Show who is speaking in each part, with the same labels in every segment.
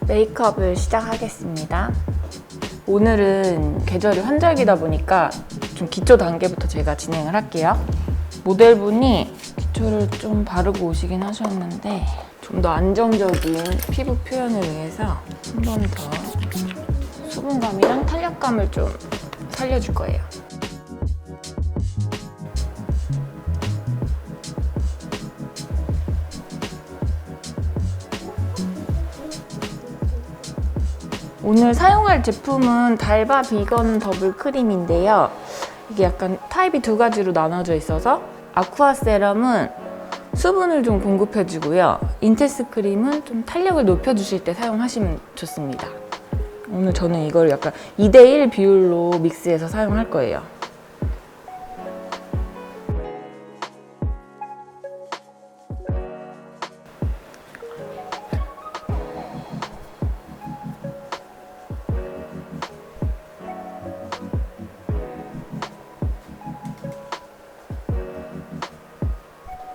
Speaker 1: 메이크업을 시작하겠습니다. 오늘은 계절이 환절기다 보니까 좀 기초 단계부터 제가 진행을 할게요. 모델분이 기초를 좀 바르고 오시긴 하셨는데 좀 더 안정적인 피부 표현을 위해서 한 번 더 수분감이랑 탄력감을 좀 살려줄 거예요. 오늘 사용할 제품은 달바 비건 더블 크림인데요. 이게 약간 타입이 두 가지로 나눠져 있어서 아쿠아 세럼은 수분을 좀 공급해주고요. 인테스 크림은 좀 탄력을 높여주실 때 사용하시면 좋습니다. 오늘 저는 이걸 약간 2대1 비율로 믹스해서 사용할 거예요.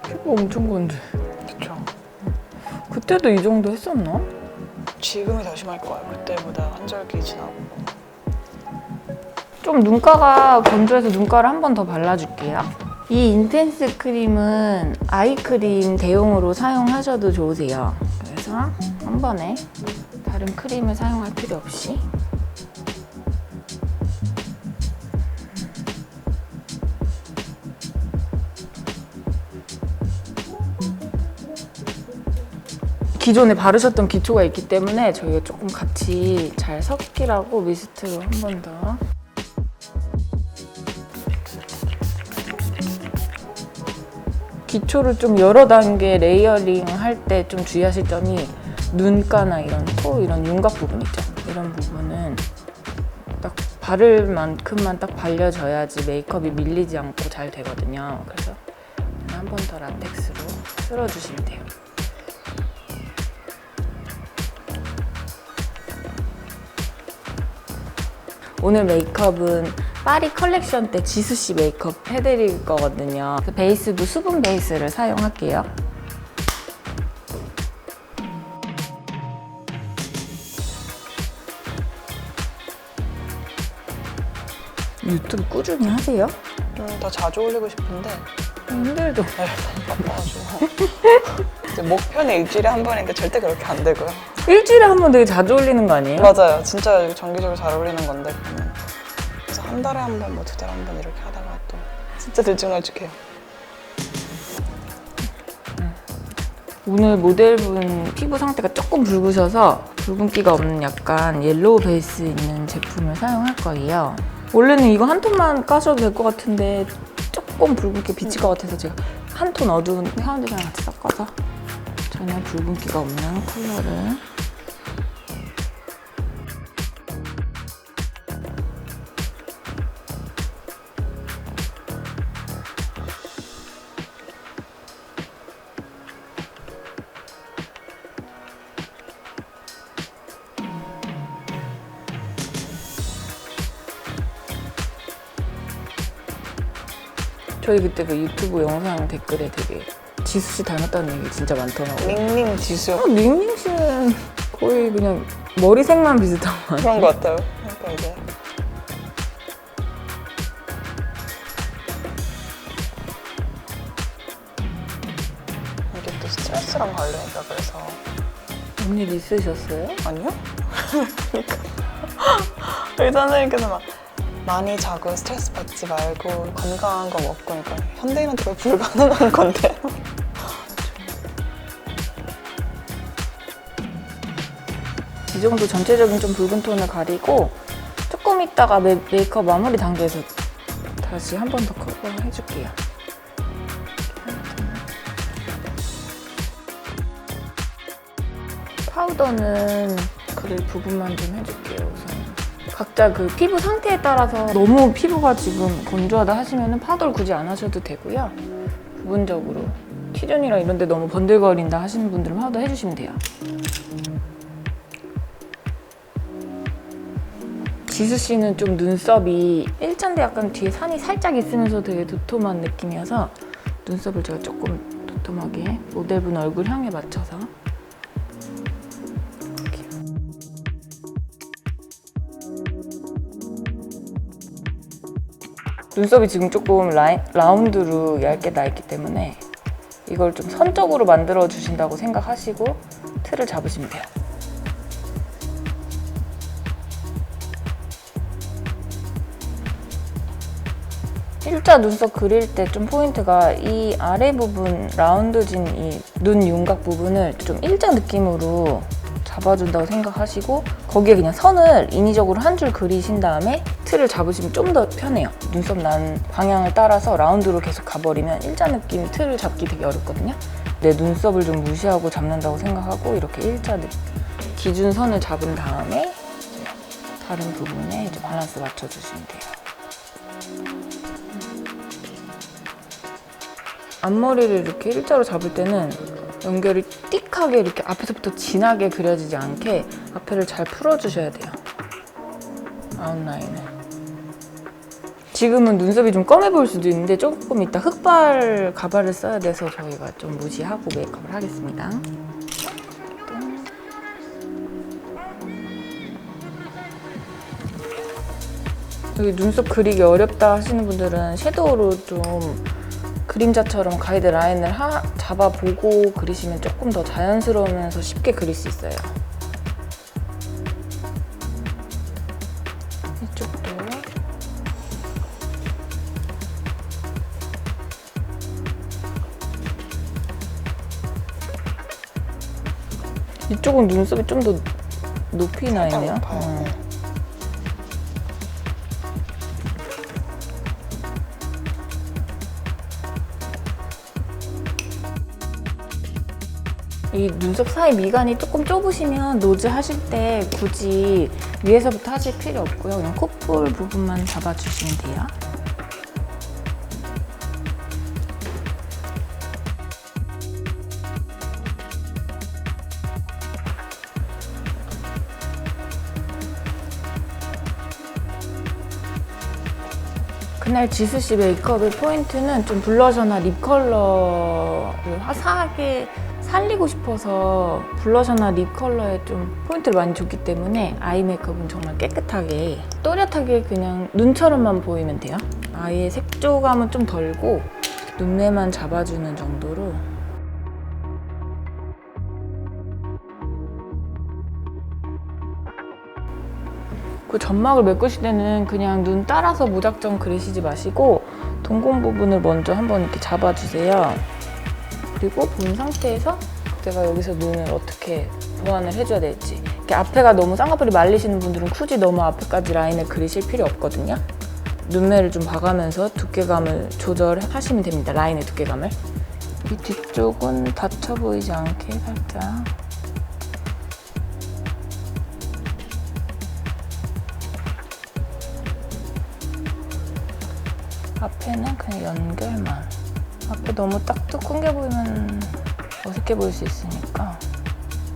Speaker 1: 피부 엄청 건조해.
Speaker 2: 그쵸.
Speaker 1: 그때도 이 정도 했었나?
Speaker 2: 지금이 더 심할 거예요. 그때보다 환절기 지나고.
Speaker 1: 좀 눈가가 건조해서 눈가를 한 번 더 발라줄게요. 이 인텐스 크림은 아이크림 대용으로 사용하셔도 좋으세요. 그래서 한 번에 다른 크림을 사용할 필요 없이 기존에 바르셨던 기초가 있기 때문에 저희가 조금 같이 잘 섞이라고 미스트로 한 번 더. 기초를 좀 여러 단계 레이어링 할 때 좀 주의하실 점이 눈가나 이런 코, 이런 윤곽 부분 있죠? 이런 부분은 딱 바를 만큼만 딱 발려져야지 메이크업이 밀리지 않고 잘 되거든요. 그래서 한 번 더 라텍스로 쓸어주시면 돼요. 오늘 메이크업은 파리 컬렉션 때 지수씨 메이크업 해드릴 거거든요. 그 베이스도 수분 베이스를 사용할게요. 유튜브 꾸준히 하세요?
Speaker 2: 좀 더 자주 올리고 싶은데
Speaker 1: 힘들죠.
Speaker 2: 바빠가지고. 이제 목표는 일주일에 한 번인데 절대 그렇게 안 되고요.
Speaker 1: 일주일에 한 번 되게 자주 올리는 거 아니에요?
Speaker 2: 맞아요. 진짜 정기적으로 잘 올리는 건데 그래서 한 달에 한 번, 뭐 두 달에 한 번 이렇게 하다가 또 진짜 들쭉날쭉해요.
Speaker 1: 오늘 모델분 피부 상태가 조금 붉으셔서 붉은기가 없는 약간 옐로우 베이스 있는 제품을 사용할 거예요. 원래는 이거 한 톤만 까셔도 될 것 같은데 조금 붉은기 비칠 것 같아서 제가 한 톤 어두운 파운데이션을 같이 섞어서 전혀 붉은기가 없는 컬러를 저희 그때 그 유튜브 영상 댓글에 되게 지수 씨 닮았다는 얘기 진짜 많더라고요.
Speaker 2: 닝닝 지수요.
Speaker 1: 닝닝 씨는 거의 그냥 머리색만 비슷한 것 같아요.
Speaker 2: 그런 것 같아요. 그러니까 이제 이게 또 스트레스랑 관련이다 그래서.
Speaker 1: 뭔 일 있으셨어요?
Speaker 2: 아니요? 의사 선생님께서 막 많이 자고 스트레스 받지 말고 건강한 거 먹고, 그러니까 현대인한테 거의 불가능한 건데.
Speaker 1: 이 정도 전체적인 좀 붉은 톤을 가리고 조금 있다가 메이크업 마무리 단계에서 다시 한 번 더 커버해줄게요. 파우더는 그릴 부분만 좀 해줄게요. 우선 각자 그 피부 상태에 따라서 너무 피부가 지금 건조하다 하시면 파도를 굳이 안 하셔도 되고요. 부분적으로 T존이랑 이런 데 너무 번들거린다 하시는 분들은 파도 해주시면 돼요. 지수 씨는 좀 눈썹이 일자인데 약간 뒤에 산이 살짝 있으면서 되게 도톰한 느낌이어서 눈썹을 제가 조금 도톰하게 모델분 얼굴형에 맞춰서 이렇게. 눈썹이 지금 조금 라운드로 얇게 나 있기 때문에 이걸 좀 선적으로 만들어 주신다고 생각하시고 틀을 잡으시면 돼요. 일자 눈썹 그릴 때 좀 포인트가 이 아래 부분 라운드진 이 눈 윤곽 부분을 좀 일자 느낌으로 잡아준다고 생각하시고 거기에 그냥 선을 인위적으로 한 줄 그리신 다음에 틀을 잡으시면 좀 더 편해요. 눈썹 난 방향을 따라서 라운드로 계속 가버리면 일자 느낌이 틀을 잡기 되게 어렵거든요. 내 눈썹을 좀 무시하고 잡는다고 생각하고 이렇게 일자 기준선을 잡은 다음에 이제 다른 부분에 이제 밸런스 맞춰주시면 돼요. 앞머리를 이렇게 일자로 잡을 때는 연결이 띡하게 이렇게 앞에서부터 진하게 그려지지 않게 앞에를 잘 풀어주셔야 돼요. 아웃라인을. 지금은 눈썹이 좀 검해 보일 수도 있는데 조금 이따 흑발 가발을 써야 돼서 저희가 좀 무시하고 메이크업을 하겠습니다. 여기 눈썹 그리기 어렵다 하시는 분들은 섀도우로 좀 그림자처럼 가이드 라인을 잡아보고 그리시면 조금 더 자연스러우면서 쉽게 그릴 수 있어요. 이쪽도. 이쪽은 눈썹이 좀 더 높이 나 있네요. 이 눈썹 사이 미간이 조금 좁으시면 노즈 하실 때 굳이 위에서부터 하실 필요 없고요. 그냥 콧볼 부분만 잡아주시면 돼요. 그날 지수 씨 메이크업의 포인트는 좀 블러셔나 립 컬러를 화사하게 살리고 싶어서 블러셔나 립 컬러에 좀 포인트를 많이 줬기 때문에 아이 메이크업은 정말 깨끗하게 또렷하게 그냥 눈처럼만 보이면 돼요. 아이의 색조감은 좀 덜고 눈매만 잡아주는 정도로. 그 점막을 메꾸실 때는 그냥 눈 따라서 무작정 그리시지 마시고 동공 부분을 먼저 한번 이렇게 잡아주세요. 그리고 본 상태에서 제가 여기서 눈을 어떻게 보완을 해줘야 될지. 이렇게 앞에가 너무 쌍꺼풀이 말리시는 분들은 굳이 너무 앞에까지 라인을 그리실 필요 없거든요. 눈매를 좀 봐가면서 두께감을 조절하시면 됩니다. 라인의 두께감을. 이 뒤쪽은 닫혀 보이지 않게 살짝. 앞에는 그냥 연결만. 앞에 너무 딱 뚜껑 게 보이면 어색해 보일 수 있으니까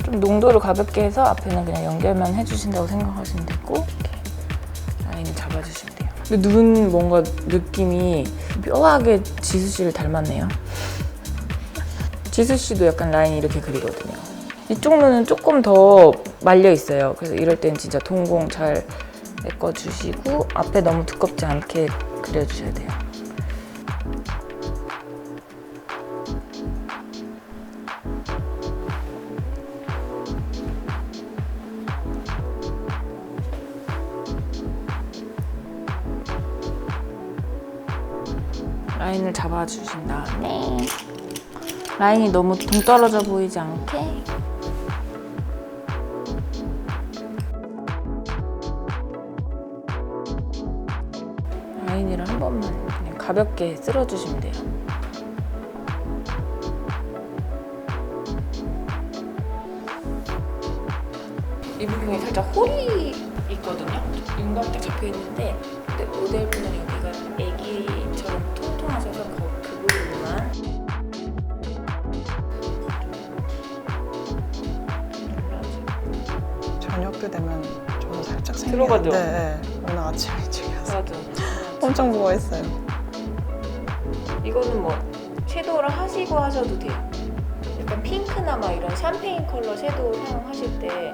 Speaker 1: 좀 농도를 가볍게 해서 앞에는 그냥 연결만 해주신다고 생각하시면 되고 이렇게 라인을 잡아주시면 돼요. 근데 눈 뭔가 느낌이 묘하게 지수 씨를 닮았네요. 지수 씨도 약간 라인이 이렇게 그리거든요. 이쪽 눈은 조금 더 말려 있어요. 그래서 이럴 땐 진짜 동공 잘 메꿔주시고 앞에 너무 두껍지 않게 그려주셔야 돼요. 라인을 잡아주신 다음에 라인이 너무 동떨어져 보이지 않게 라인이랑 한 번만 그냥 가볍게 쓸어주시면 돼요. 이 부분이 살짝 홀이 있거든요. 윤곽 딱 잡혀 있는데 근데 모델분은 여기가 애기처럼 통통하셔서 그 부분만
Speaker 2: 저녁 때 되면 저도 살짝
Speaker 1: 들어가죠?
Speaker 2: 네. 오늘 아침 일찍이어서
Speaker 1: 맞아.
Speaker 2: 엄청 부어있어요.
Speaker 1: 이거는 뭐 섀도우를 하시고 하셔도 돼요. 약간 핑크나 막 이런 샴페인 컬러 섀도우 사용하실 때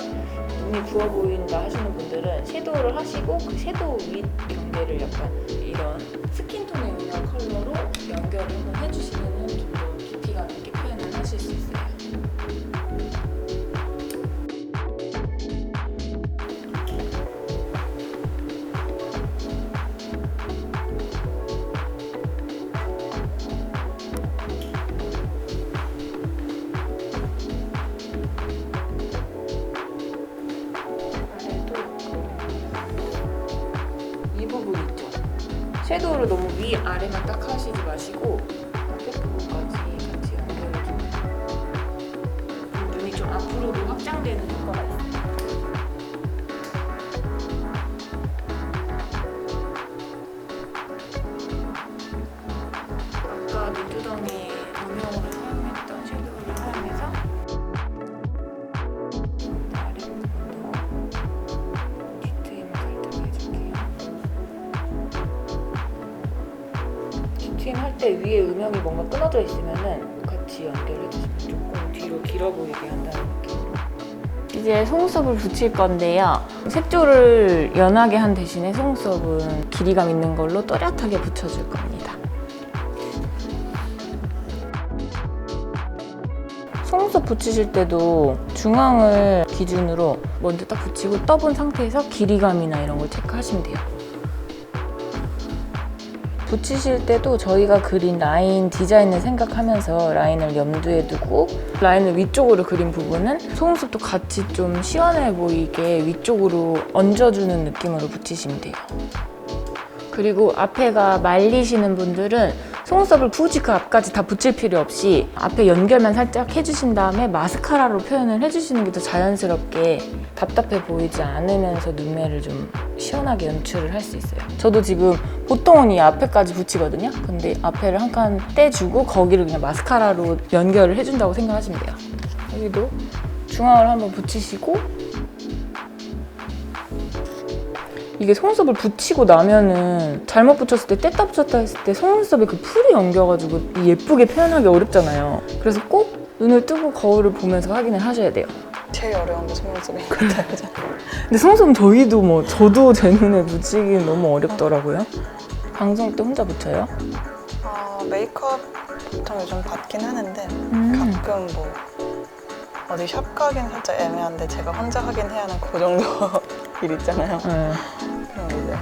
Speaker 1: 눈이 부어 보인다 하시는 분들은 섀도우를 하시고 그 섀도우 윗 경계를 약간 이런 스킨톤에 있는 컬러로 연결을 한번 해주시면 좀 더 깊이감 있게 표현을 하실 수 있어요. 이 부분 있죠? 섀도우를 너무 위아래만 딱 하시지 마시고 앞에 부분까지 같이 연결해주면 눈이 좀 앞으로도 확장되는 효과가 있어요. 아까 눈두덩이 음영으로 사용했던 섀도우를 사용해서 아랫부분도 뒤트임을 살짝 해줄게요. 뒤트임 할 때 위에 음영이 뭔가 끊어져 있으면은 같이 연결해주시면 조금 뒤로 길어 보이게 한다는 느낌으로. 이제 속눈썹을 붙일 건데요. 색조를 연하게 한 대신에 속눈썹은 길이감 있는 걸로 또렷하게 붙여줄 겁니다. 속눈썹 붙이실 때도 중앙을 기준으로 먼저 딱 붙이고 떠본 상태에서 길이감이나 이런 걸 체크하시면 돼요. 붙이실 때도 저희가 그린 라인 디자인을 생각하면서 라인을 염두에 두고 라인을 위쪽으로 그린 부분은 속눈썹도 같이 좀 시원해 보이게 위쪽으로 얹어주는 느낌으로 붙이시면 돼요. 그리고 앞에가 말리시는 분들은 속눈썹을 굳이 그 앞까지 다 붙일 필요 없이 앞에 연결만 살짝 해주신 다음에 마스카라로 표현을 해주시는 게 더 자연스럽게 답답해 보이지 않으면서 눈매를 좀 시원하게 연출을 할 수 있어요. 저도 지금 보통은 이 앞에까지 붙이거든요. 근데 앞에를 한 칸 떼주고 거기를 그냥 마스카라로 연결을 해준다고 생각하시면 돼요. 여기도 중앙을 한번 붙이시고 이게 속눈썹을 붙이고 나면은 잘못 붙였을 때 뗐다 붙였다 했을 때 속눈썹에 그 풀이 엉겨가지고 예쁘게 표현하기 어렵잖아요. 그래서 꼭 눈을 뜨고 거울을 보면서 확인을 하셔야 돼요.
Speaker 2: 제일 어려운 게 속눈썹인 것 같아요.
Speaker 1: 근데 속눈썹은 저도 제 눈에 붙이기는 너무 어렵더라고요. 방송 때 혼자 붙여요?
Speaker 2: 메이크업 보통 요즘 받긴 하는데 가끔 뭐 어디 샵 가긴 살짝 애매한데 제가 혼자 하긴 해야 하는 그 정도 일 있잖아요.
Speaker 1: 네.
Speaker 2: 그럼 이제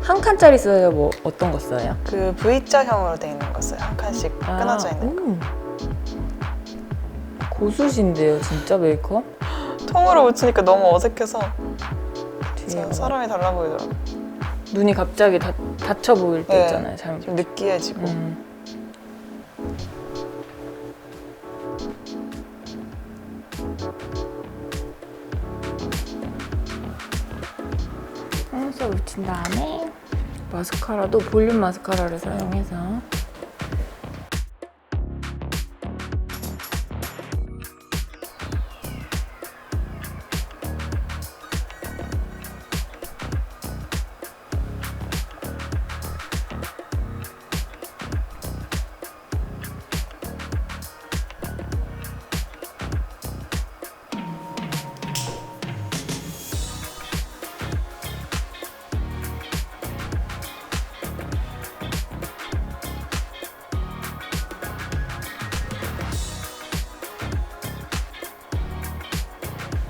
Speaker 1: 한 칸짜리 써요? 뭐 어떤 거 써요?
Speaker 2: 그 V자형으로 돼 있는 거 써요. 한 칸씩 끊어져 있는 거.
Speaker 1: 고수신데요, 진짜 메이크업?
Speaker 2: 통으로 붙이니까 너무 어색해서
Speaker 1: 뒤에
Speaker 2: 진짜 사람이 달라 보이더라고요.
Speaker 1: 눈이 갑자기 닫혀 보일 때
Speaker 2: 네.
Speaker 1: 있잖아요. 잘못.
Speaker 2: 좀 느끼해지고.
Speaker 1: 속눈썹 붙인 다음에 마스카라도 볼륨 마스카라를 사용해서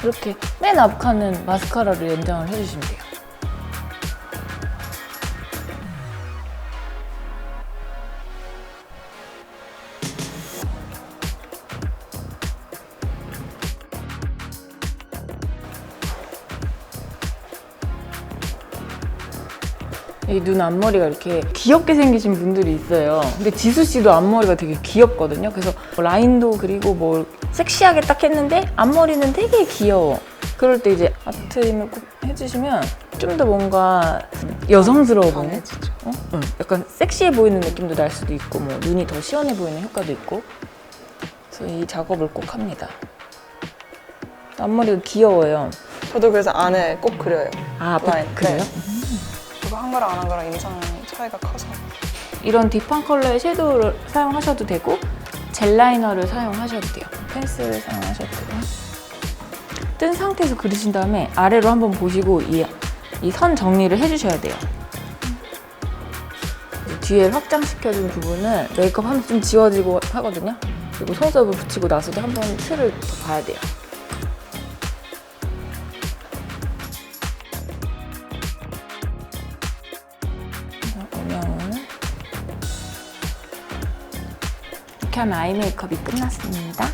Speaker 1: 이렇게 맨 앞칸은 마스카라로 연장을 해주시면 돼요. 이 눈 앞머리가 이렇게 귀엽게 생기신 분들이 있어요. 근데 지수 씨도 앞머리가 되게 귀엽거든요. 그래서 라인도 그리고 뭐 섹시하게 딱 했는데 앞머리는 되게 귀여워. 그럴 때 이제 아트림을 꼭 해주시면 좀 더 뭔가 여성스러워 보이는?
Speaker 2: 강해지죠.
Speaker 1: 응. 약간 섹시해 보이는 느낌도 날 수도 있고 뭐 눈이 더 시원해 보이는 효과도 있고 그래서 이 작업을 꼭 합니다. 앞머리가 귀여워요.
Speaker 2: 저도 그래서 안에 꼭 그려요.
Speaker 1: 아,
Speaker 2: 라인.
Speaker 1: 그래요?
Speaker 2: 네. 저거 한 거랑 안 한 거랑 인상 차이가 커서.
Speaker 1: 이런 딥한 컬러의 섀도우를 사용하셔도 되고 젤 라이너를 사용하셔도 돼요. 펜슬을 사용하셔도 되고 뜬 상태에서 그리신 다음에 아래로 한번 보시고 이 선 정리를 해주셔야 돼요. 뒤에 확장시켜준 부분은 메이크업 하면 좀 지워지고 하거든요. 그리고 속눈썹을 붙이고 나서도 한번 틀을 더 봐야 돼요. 음영을 이렇게 하면 아이 메이크업이 끝났습니다.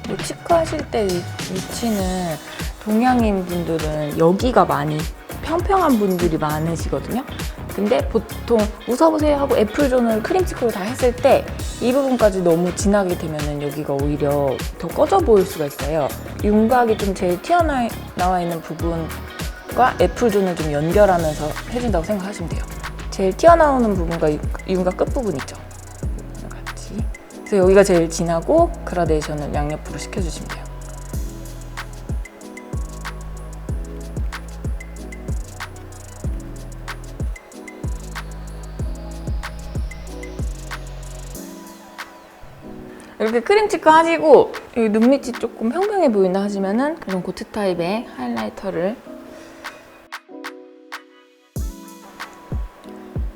Speaker 1: 뭐 치과 하실 때 위치는 동양인 분들은 여기가 많이 평평한 분들이 많으시거든요. 근데 보통 웃어보세요 하고 애플존을 크림치크로 다 했을 때 이 부분까지 너무 진하게 되면은 여기가 오히려 더 꺼져 보일 수가 있어요. 윤곽이 좀 제일 튀어나와 있는 부분과 애플존을 좀 연결하면서 해준다고 생각하시면 돼요. 제일 튀어나오는 부분과 윤곽 끝부분 있죠. 같이. 그래서 여기가 제일 진하고 그라데이션을 양옆으로 시켜주시면 돼요. 이렇게 크림치크 하시고 여기 눈 밑이 조금 평평해 보인다 하시면은 이런 고트 타입의 하이라이터를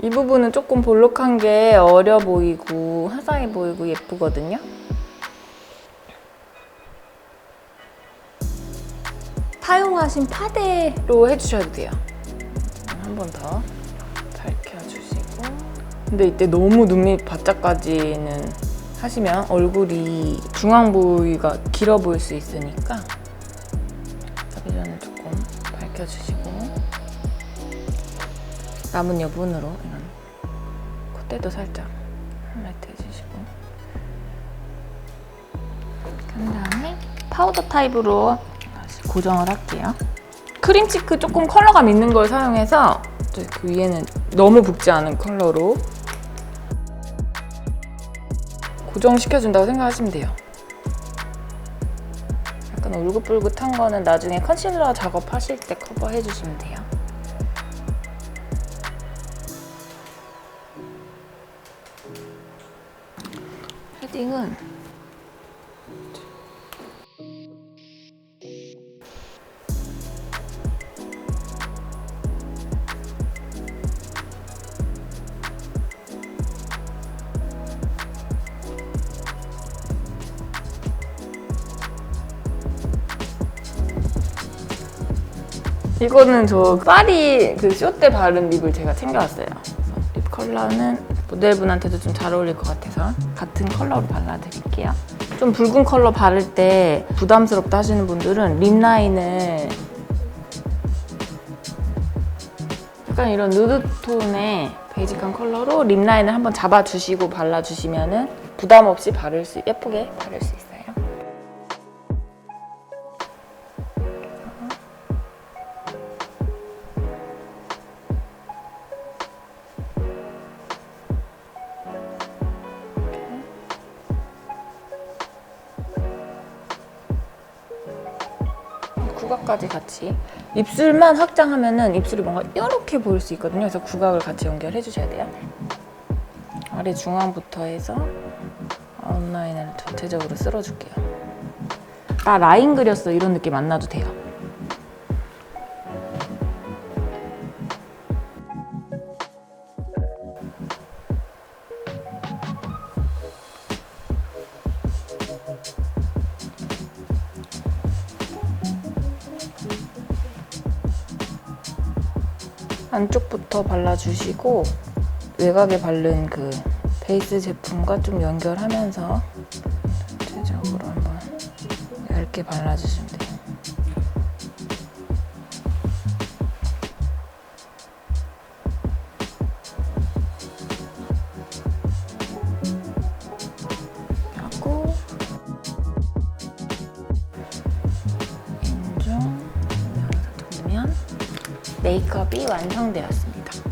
Speaker 1: 이 부분은 조금 볼록한 게 어려 보이고 화사해 보이고 예쁘거든요. 사용하신 파데로 해주셔도 돼요. 한 번 더 밝혀주시고 근데 이때 너무 눈 밑 바짝까지는 하시면 얼굴이 중앙 부위가 길어 보일 수 있으니까 비전을 조금 밝혀주시고 남은 여분으로 이런 콧대도 살짝 하이라이트 해주시고 그 다음에 파우더 타입으로 다시 고정을 할게요. 크림치크 조금 컬러감 있는 걸 사용해서 그 위에는 너무 붉지 않은 컬러로 고정시켜준다고 생각하시면 돼요. 약간 울긋불긋한 거는 나중에 컨실러 작업하실 때 커버해주시면 돼요. 쉐딩은 이거는 저 파리 그 쇼 때 바른 립을 제가 챙겨왔어요. 립 컬러는 모델분한테도 좀 잘 어울릴 것 같아서 같은 컬러로 발라드릴게요. 좀 붉은 컬러 바를 때 부담스럽다 하시는 분들은 립 라인을 약간 이런 누드톤의 베이직한 컬러로 립 라인을 한번 잡아주시고 발라주시면은 부담 없이 예쁘게 바를 수 있어요. 구각까지 같이 입술만 확장하면은 입술이 뭔가 이렇게 보일 수 있거든요. 그래서 구각을 같이 연결해 주셔야 돼요. 아래 중앙부터 해서 아웃라인을 전체적으로 쓸어줄게요. 나 라인 그렸어 이런 느낌 안 나도 돼요. 안쪽부터 발라주시고 외곽에 바른 그 베이스 제품과 좀 연결하면서 전체적으로 한번 얇게 발라주시면 돼요. 하고 인중 완성되었습니다.